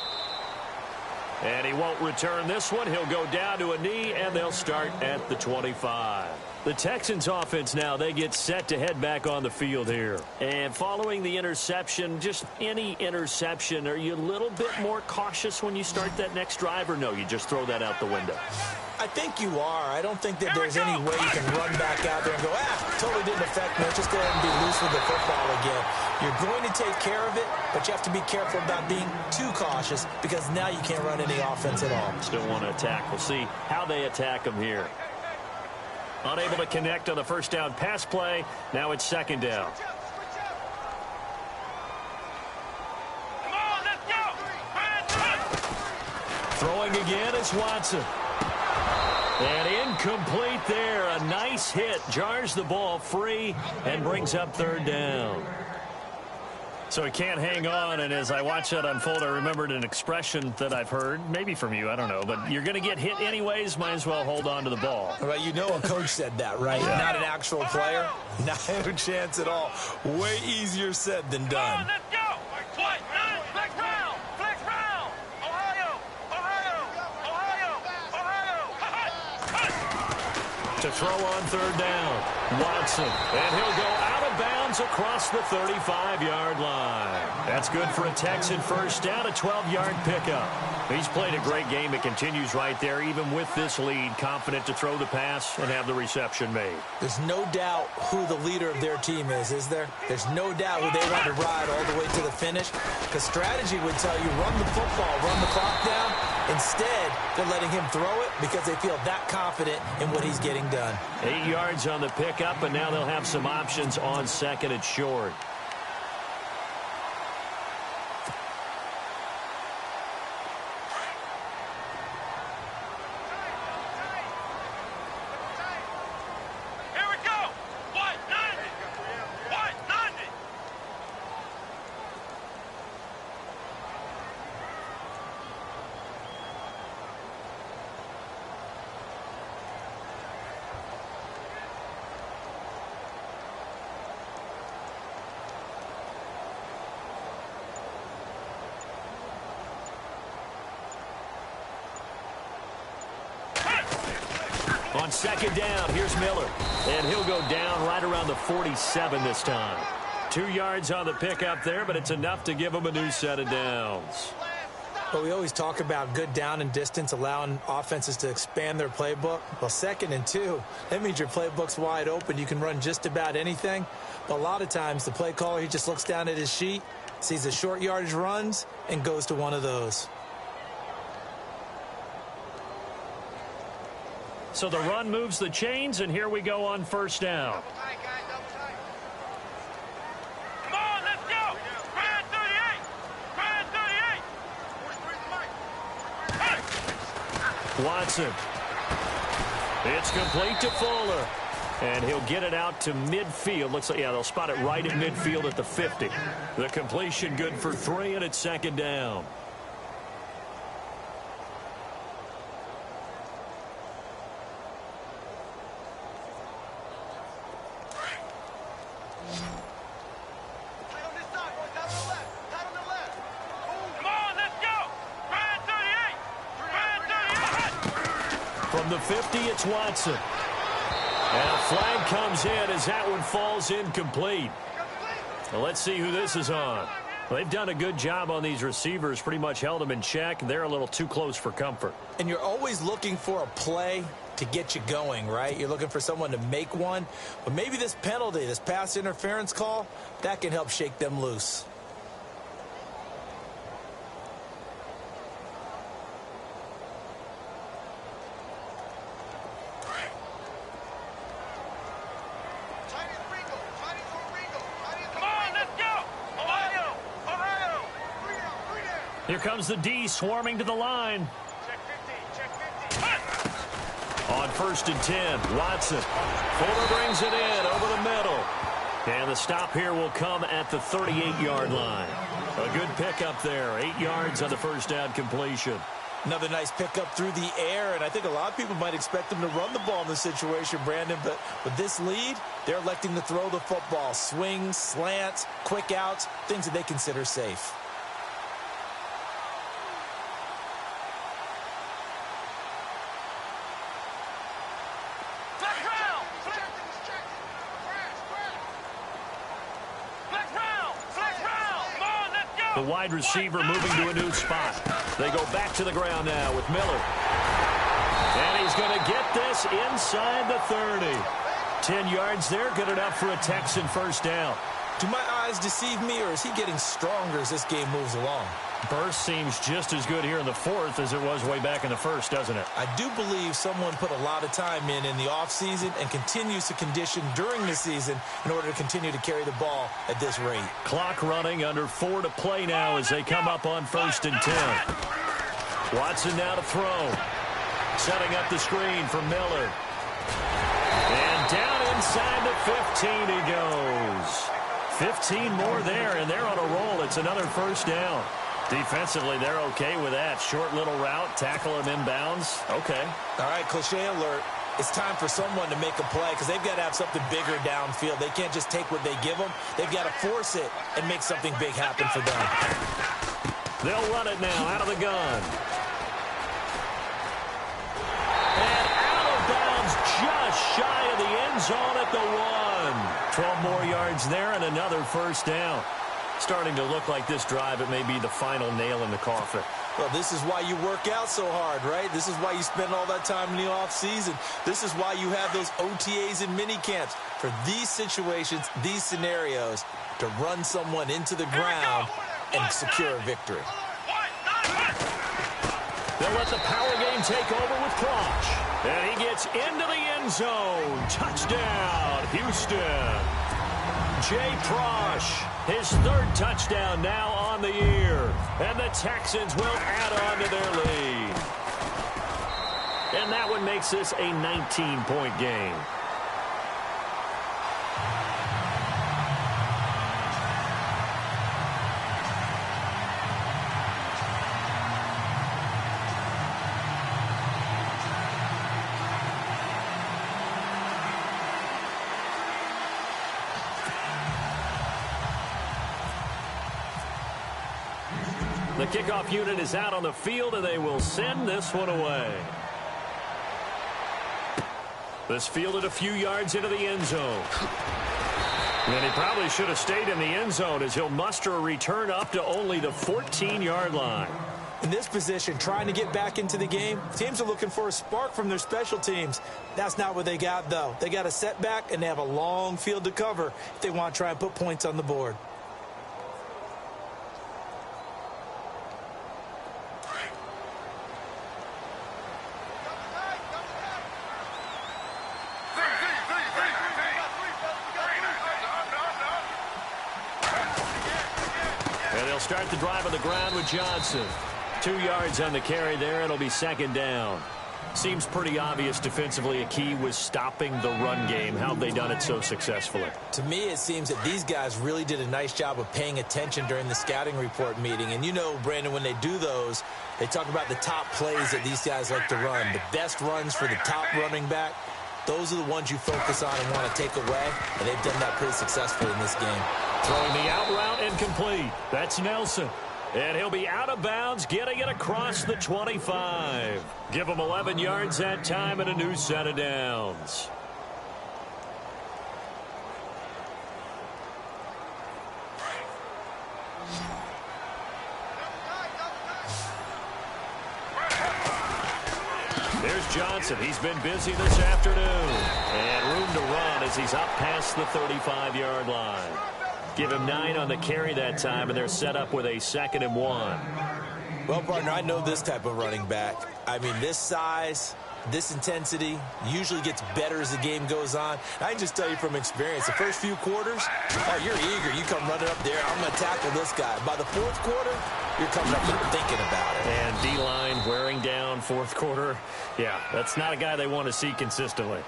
And he won't return this one. He'll go down to a knee, and they'll start at the 25. The Texans offense now, they get set to head back on the field here. And following the interception, just any interception, are you a little bit more cautious when you start that next drive, or no, you just throw that out the window? I think you are. I don't think that there's any way you can run back out there and go, totally didn't affect me. Let's just go ahead and be loose with the football again. You're going to take care of it, but you have to be careful about being too cautious because now you can't run any offense at all. Still want to attack. We'll see how they attack them here. Unable to connect on the first down pass play. Now it's 2nd down. Come on, let's go. Throwing again is Watson. And incomplete there. A nice hit. Jars the ball free and brings up 3rd down. So he can't hang on, and as I watch that unfold, I remembered an expression that I've heard, maybe from you, I don't know, but you're going to get hit anyways, might as well hold on to the ball. Well, you know a coach said that, right? Yeah. Not an actual player. Not a chance at all. Way easier said than Come on, done. let's go. Flex round. Flex round. Ohio. To throw on 3rd down, Watson, and he'll go out of bounds across the 35-yard line. That's good for a Texan first down, a 12-yard pickup. He's played a great game. It continues right there, even with this lead, confident to throw the pass and have the reception made. There's no doubt who the leader of their team is there? There's no doubt who they want to ride all the way to the finish. Because strategy would tell you run the football, run the clock down. Instead, they're letting him throw it because they feel that confident in what he's getting done. 8 yards on the pickup, and now they'll have some options on 2nd and short. Here we go. White 90. White 90. On 2nd down, here's Miller. And he'll go down right around the 47 this time. 2 yards on the pickup there, but it's enough to give him a new set of downs. But we always talk about good down and distance, allowing offenses to expand their playbook. Well, 2nd and 2, that means your playbook's wide open. You can run just about anything. But a lot of times, the play caller, he just looks down at his sheet, sees the short yardage runs, and goes to one of those. So the run moves the chains, and here we go on 1st down. Come on, let's go. Grand 38. Grand 38. Watson. It's complete to Fuller. And he'll get it out to midfield. Looks like, yeah, they'll spot it right at midfield at the 50. The completion good for 3, and it's second down. From the 50, it's Watson. And a flag comes in as that one falls incomplete. Well, let's see who this is on. Well, they've done a good job on these receivers, pretty much held them in check. They're a little too close for comfort. And you're always looking for a play to get you going, right? You're looking for someone to make one. But maybe this penalty, this pass interference call, that can help shake them loose. Here comes the D swarming to the line. Check 50. On 1st and 10, Watson. Fuller brings it in over the middle. And the stop here will come at the 38-yard line. A good pickup there. 8 yards on the first down completion. Another nice pickup through the air, and I think a lot of people might expect them to run the ball in this situation, Brandon, but with this lead, they're electing to throw the football. Swings, slants, quick outs, things that they consider safe. The wide receiver moving to a new spot. They go back to the ground now with Miller. And he's going to get this inside the 30. 10 yards there, good enough for a Texan first down. Do my eyes deceive me, or is he getting stronger as this game moves along? Burst seems just as good here in the 4th as it was way back in the 1st, doesn't it? I do believe someone put a lot of time in the offseason and continues to condition during the season in order to continue to carry the ball at this rate. Clock running, under 4 to play now as they come up on 1st and 10. Watson now to throw. Setting up the screen for Miller. And down inside the 15 he goes. 15 more there, and they're on a roll. It's another first down. Defensively, they're okay with that. Short little route, tackle him inbounds. Okay. All right, cliche alert. It's time for someone to make a play because they've got to have something bigger downfield. They can't just take what they give them. They've got to force it and make something big happen for them. They'll run it now out of the gun. And out of bounds just shy of the end zone at the 1. 12 more yards there and another first down. Starting to look like this drive, it may be the final nail in the coffin. Well, this is why you work out so hard, right? This is why you spend all that time in the offseason. This is why you have those OTAs and mini camps. For these situations, these scenarios, to run someone into the ground and secure a victory. They'll let the power game take over with Crouch. And he gets into the end zone. Touchdown, Houston. Jay Prosh, his 3rd touchdown now on the year. And the Texans will add on to their lead. And that one makes this a 19-point game. The kickoff unit is out on the field, and they will send this one away. This fielded a few yards into the end zone. And he probably should have stayed in the end zone as he'll muster a return up to only the 14-yard line. In this position, trying to get back into the game, teams are looking for a spark from their special teams. That's not what they got, though. They got a setback, and they have a long field to cover if they want to try and put points on the board. Start the drive on the ground with Johnson. 2 yards on the carry there. It'll be second down. Seems pretty obvious defensively a key was stopping the run game. How have they done it so successfully? To me, it seems that these guys really did a nice job of paying attention during the scouting report meeting. And you know, Brandon, when they do those, they talk about the top plays that these guys like to run. The best runs for the top running back, those are the ones you focus on and want to take away. And they've done that pretty successfully in this game. Throwing the out route incomplete. That's Nelson. And he'll be out of bounds, getting it across the 25. Give him 11 yards that time and a new set of downs. There's Johnson. He's been busy this afternoon. And room to run as he's up past the 35-yard line. Give him 9 on the carry that time, and they're set up with a 2nd and 1. Well, partner, I know this type of running back. I mean, this size, this intensity usually gets better as the game goes on. I can just tell you from experience, the first few quarters, oh, you're eager. You come running up there, I'm going to tackle this guy. By the fourth quarter, you're coming up and thinking about it. And D-line wearing down fourth quarter. Yeah, that's not a guy they want to see consistently.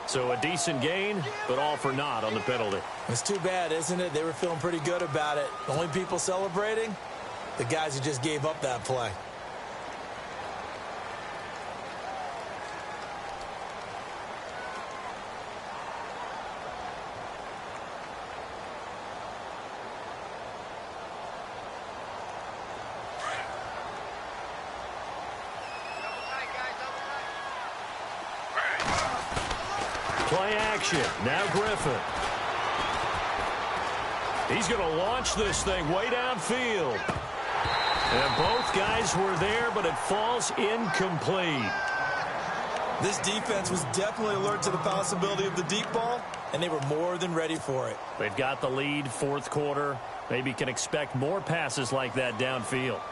So a decent gain, but all for naught on the penalty. It's too bad, isn't it? They were feeling pretty good about it. The only people celebrating, the guys who just gave up that play. Play action. Now Griffin. He's going to launch this thing way downfield. And both guys were there, but it falls incomplete. This defense was definitely alert to the possibility of the deep ball, and they were more than ready for it. They've got the lead, fourth quarter. Maybe can expect more passes like that downfield.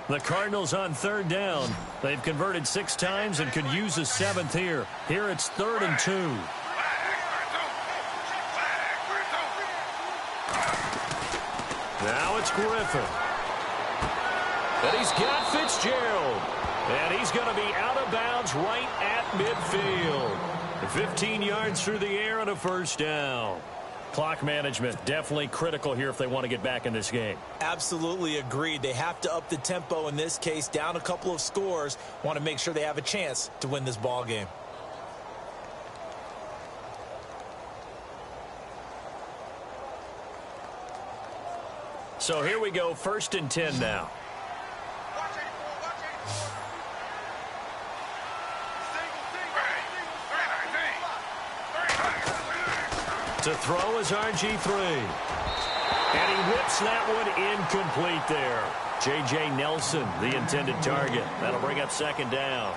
The Cardinals on 3rd down. They've converted 6 times and could use a 7th here. Here it's 3rd and 2. Now it's Griffin. And he's got Fitzgerald. And he's going to be out of bounds right at midfield. 15 yards through the air and a 1st down. Clock management definitely critical here if they want to get back in this game. Absolutely agreed. They have to up the tempo in this case, down a couple of scores. Want to make sure they have a chance to win this ball game. So here we go, 1st and 10 now. To throw is RG3. And he whips that one incomplete there. J.J. Nelson, the intended target. That'll bring up 2nd down.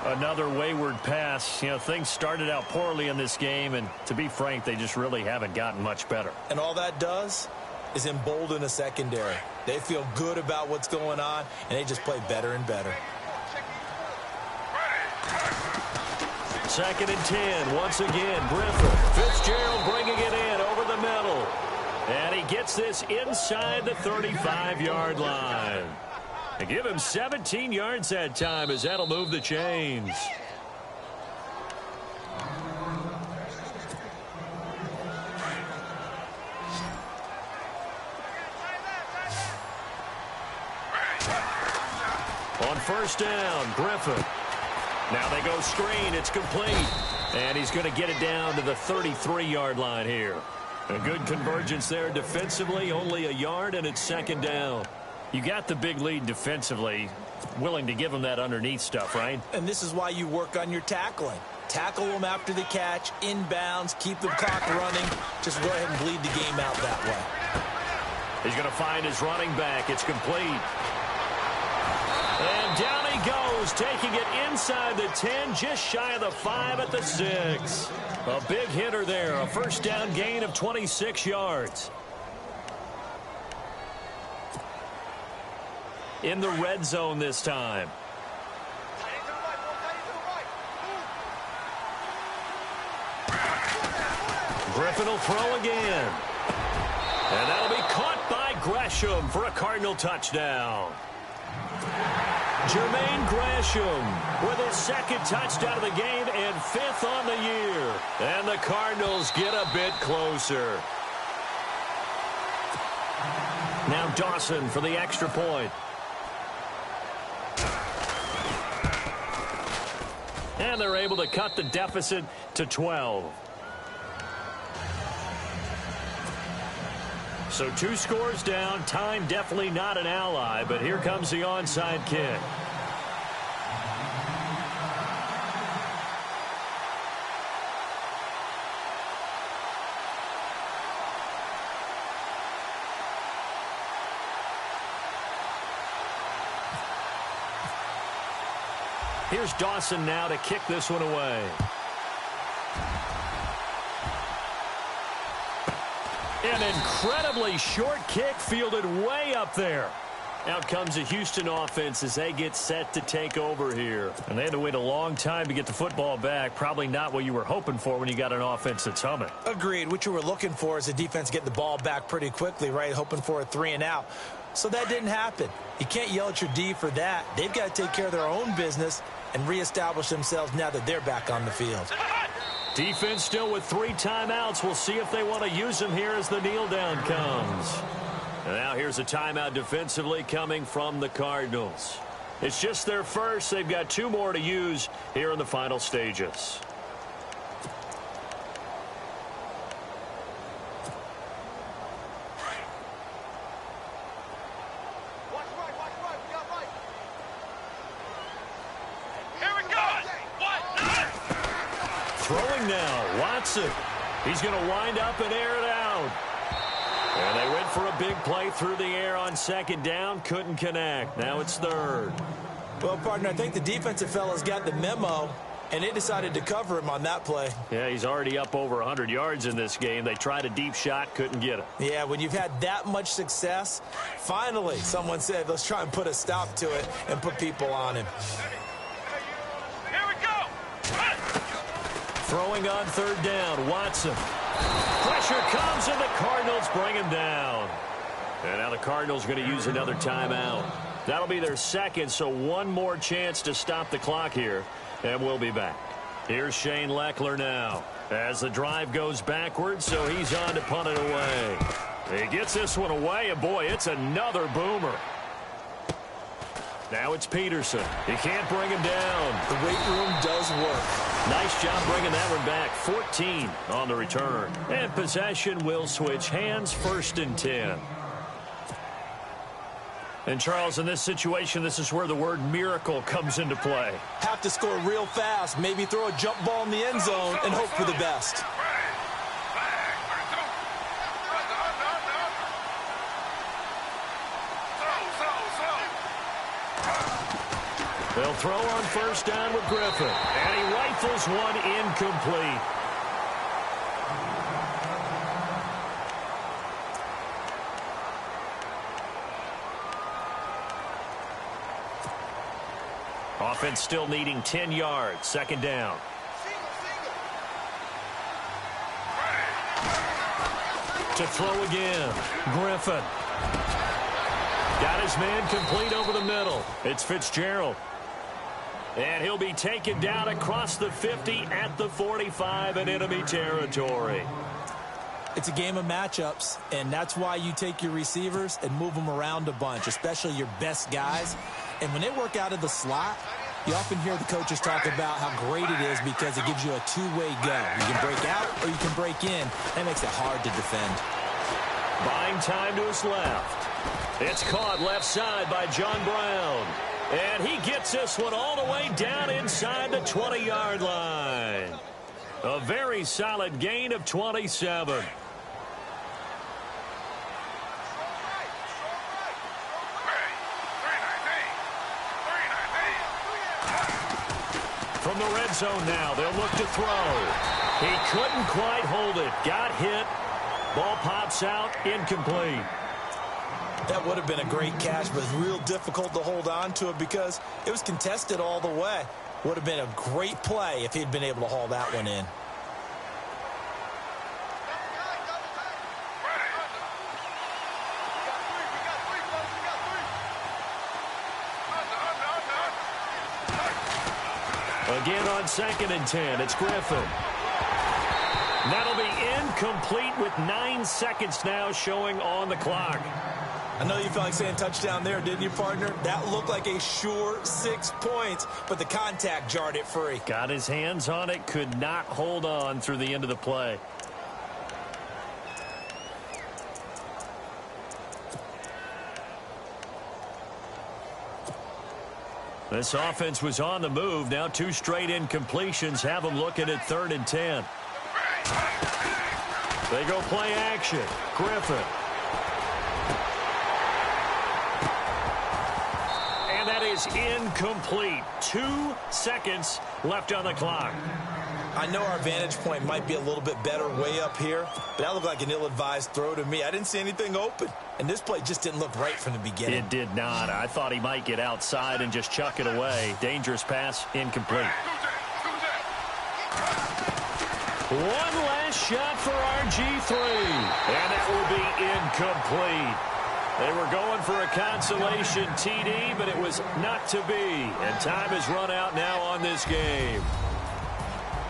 Another wayward pass. You know, things started out poorly in this game, and to be frank, they just really haven't gotten much better. And all that does is embolden a secondary. They feel good about what's going on, and they just play better and better. 2nd and 10. Once again, Griffin. Fitzgerald bringing it in over the middle. And he gets this inside the 35-yard line. And give him 17 yards that time as that'll move the chains. On 1st down, Griffin. Now they go screen. It's complete. And he's going to get it down to the 33-yard line here. A good convergence there defensively. Only a yard, and it's 2nd down. You got the big lead defensively. Willing to give them that underneath stuff, right? And this is why you work on your tackling. Tackle them after the catch, inbounds, keep the clock running. Just go ahead and bleed the game out that way. He's going to find his running back. It's complete. And down he goes, taking it inside the 10, just shy of the 5 at the 6. A big hitter there, a first down gain of 26 yards. In the red zone this time. Griffin will throw again. And that'll be caught by Gresham for a Cardinal touchdown. Jermaine Gresham with his second touchdown of the game and 5th on the year. And the Cardinals get a bit closer. Now Dawson for the extra point. And they're able to cut the deficit to 12. So 2 scores down. Time definitely not an ally, but here comes the onside kick. Here's Dawson now to kick this one away. An incredibly short kick fielded way up there. Out comes the Houston offense as they get set to take over here. And they had to wait a long time to get the football back. Probably not what you were hoping for when you got an offense that's humming. Agreed. What you were looking for is a defense getting the ball back pretty quickly, right? Hoping for a 3 and out. So that didn't happen. You can't yell at your D for that. They've got to take care of their own business and reestablish themselves now that they're back on the field. Defense still with 3 timeouts. We'll see if they want to use them here as the kneel down comes. And now here's a timeout defensively coming from the Cardinals. It's just their first. They've got 2 more to use here in the final stages. Throwing now, Watson. He's going to wind up and air it out. And they went for a big play through the air on 2nd down. Couldn't connect. Now it's 3rd. Well, partner, I think the defensive fellas got the memo, and they decided to cover him on that play. Yeah, he's already up over 100 yards in this game. They tried a deep shot, couldn't get it. Yeah, when you've had that much success, finally someone said, let's try and put a stop to it and put people on him. Throwing on 3rd down, Watson. Pressure comes, and the Cardinals bring him down. And now the Cardinals are going to use another timeout. That'll be their 2nd, so 1 more chance to stop the clock here, and we'll be back. Here's Shane Leckler now as the drive goes backwards, so he's on to punt it away. He gets this one away, and boy, it's another boomer. Now it's Peterson. He can't bring him down. The weight room does work. Nice job bringing that one back. 14 on the return. And possession will switch hands. 1st and 10. And, Charles, in this situation, this is where the word miracle comes into play. Have to score real fast. Maybe throw a jump ball in the end zone and hope for the best. They'll throw on 1st down with Griffin. And he rifles one incomplete. Offense still needing 10 yards. 2nd down. To throw again. Griffin. Got his man complete over the middle. It's Fitzgerald. And he'll be taken down across the 50 at the 45 in enemy territory. It's a game of matchups, and that's why you take your receivers and move them around a bunch, especially your best guys. And when they work out of the slot, you often hear the coaches talk about how great it is because it gives you a 2-way go. You can break out or you can break in. That makes it hard to defend. Buying time to his left. It's caught left side by John Brown. And he gets this one all the way down inside the 20-yard line. A very solid gain of 27. From the red zone now, they'll look to throw. He couldn't quite hold it. Got hit. Ball pops out, incomplete. That would have been a great catch, but it's real difficult to hold on to it because it was contested all the way. Would have been a great play if he'd been able to haul that one in. Again on 2nd and 10, it's Griffin. That'll be incomplete with 9 seconds now showing on the clock. I know you felt like saying touchdown there, didn't you, partner? That looked like a sure 6 points, but the contact jarred it free. Got his hands on it, could not hold on through the end of the play. This offense was on the move. Now 2 straight incompletions have them looking at 3rd and 10. They go play action. Griffin. And that is incomplete. 2 seconds left on the clock. I know our vantage point might be a little bit better way up here, but that looked like an ill-advised throw to me. I didn't see anything open, and this play just didn't look right from the beginning. It did not. I thought he might get outside and just chuck it away. Dangerous pass, incomplete. One last shot for RG3, and that will be incomplete. They were going for a consolation TD, but it was not to be, and time has run out now on this game.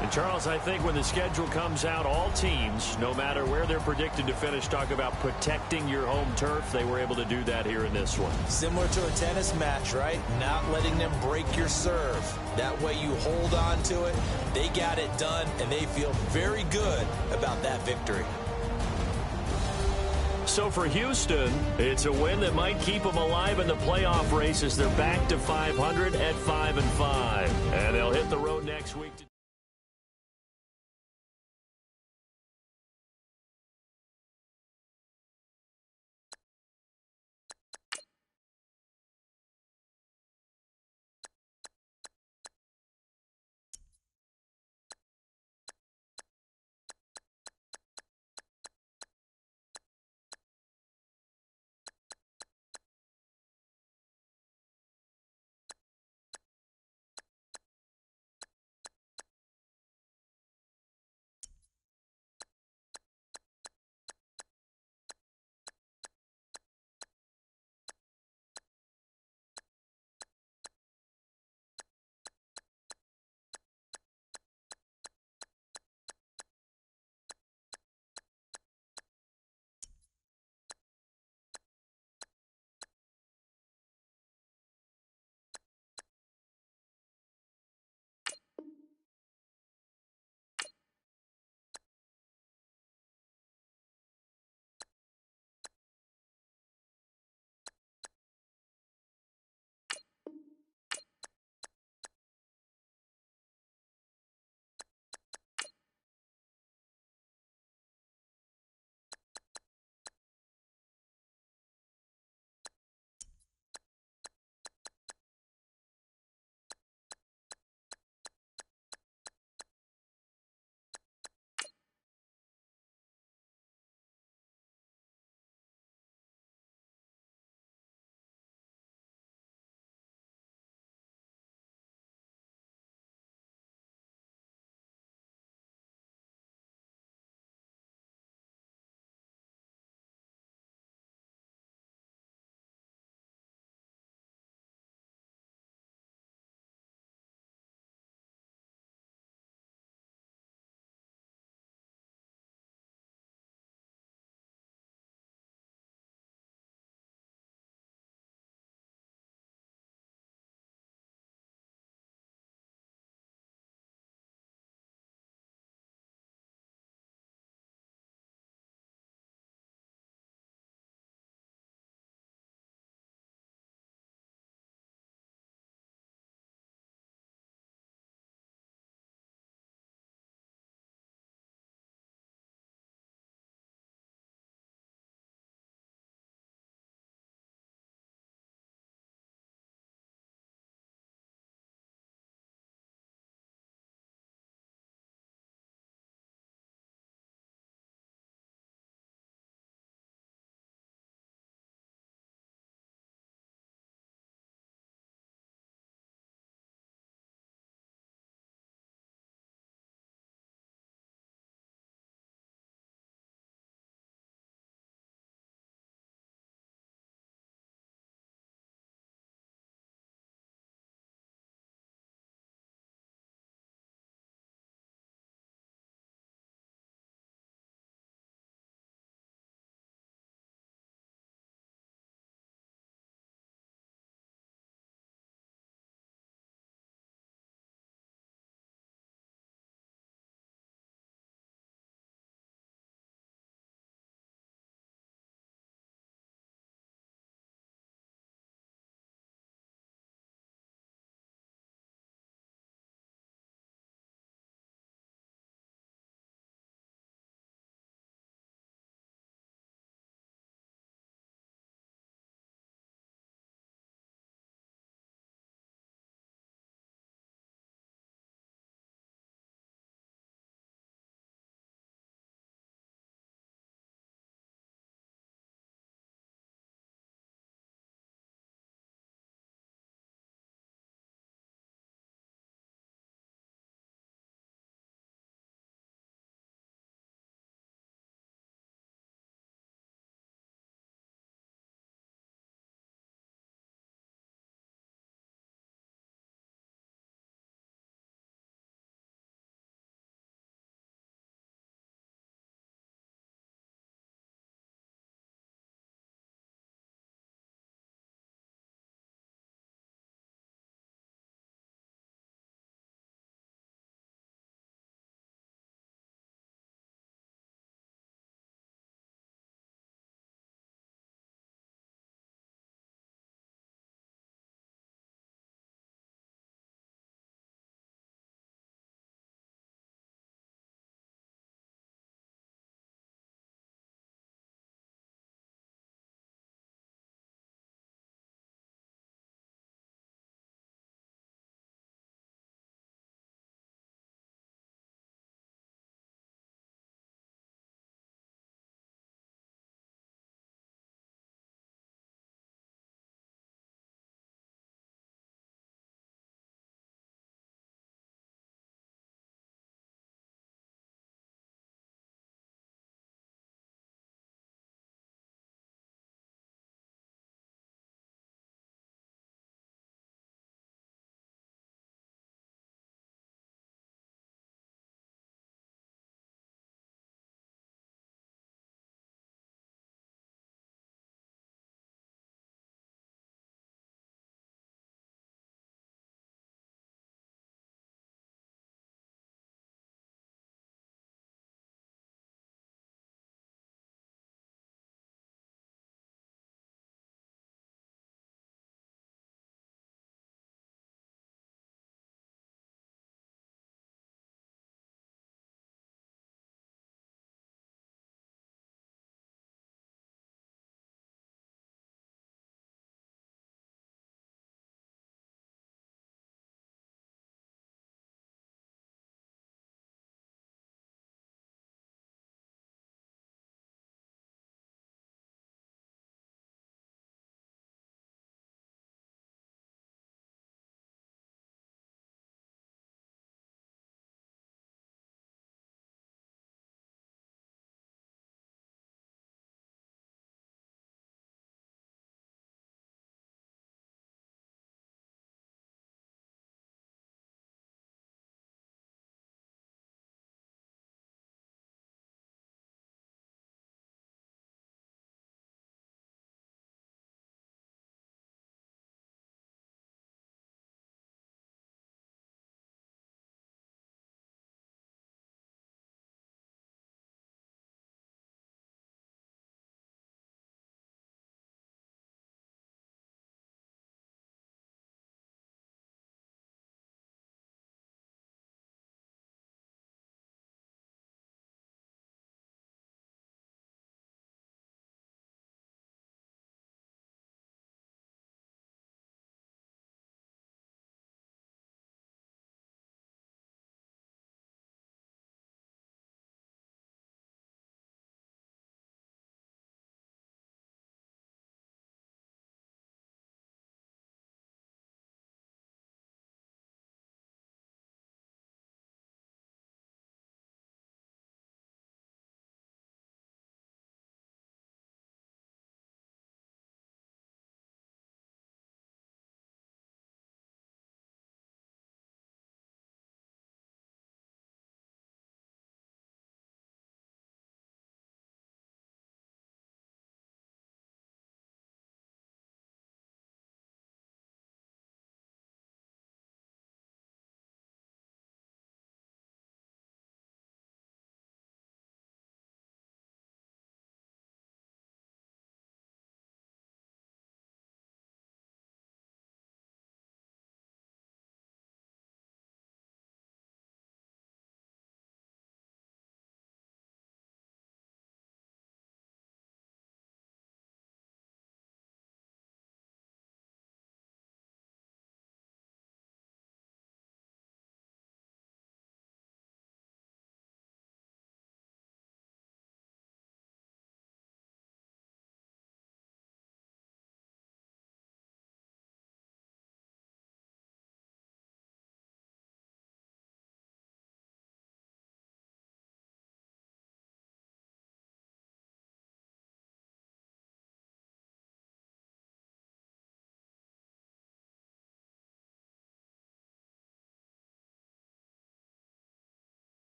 And, Charles, I think when the schedule comes out, all teams, no matter where they're predicted to finish, talk about protecting your home turf. They were able to do that here in this one. Similar to a tennis match, right? Not letting them break your serve. That way you hold on to it. They got it done, and they feel very good about that victory. So for Houston, it's a win that might keep them alive in the playoff race as they're back to 500 at 5-5. And they'll hit the road next week.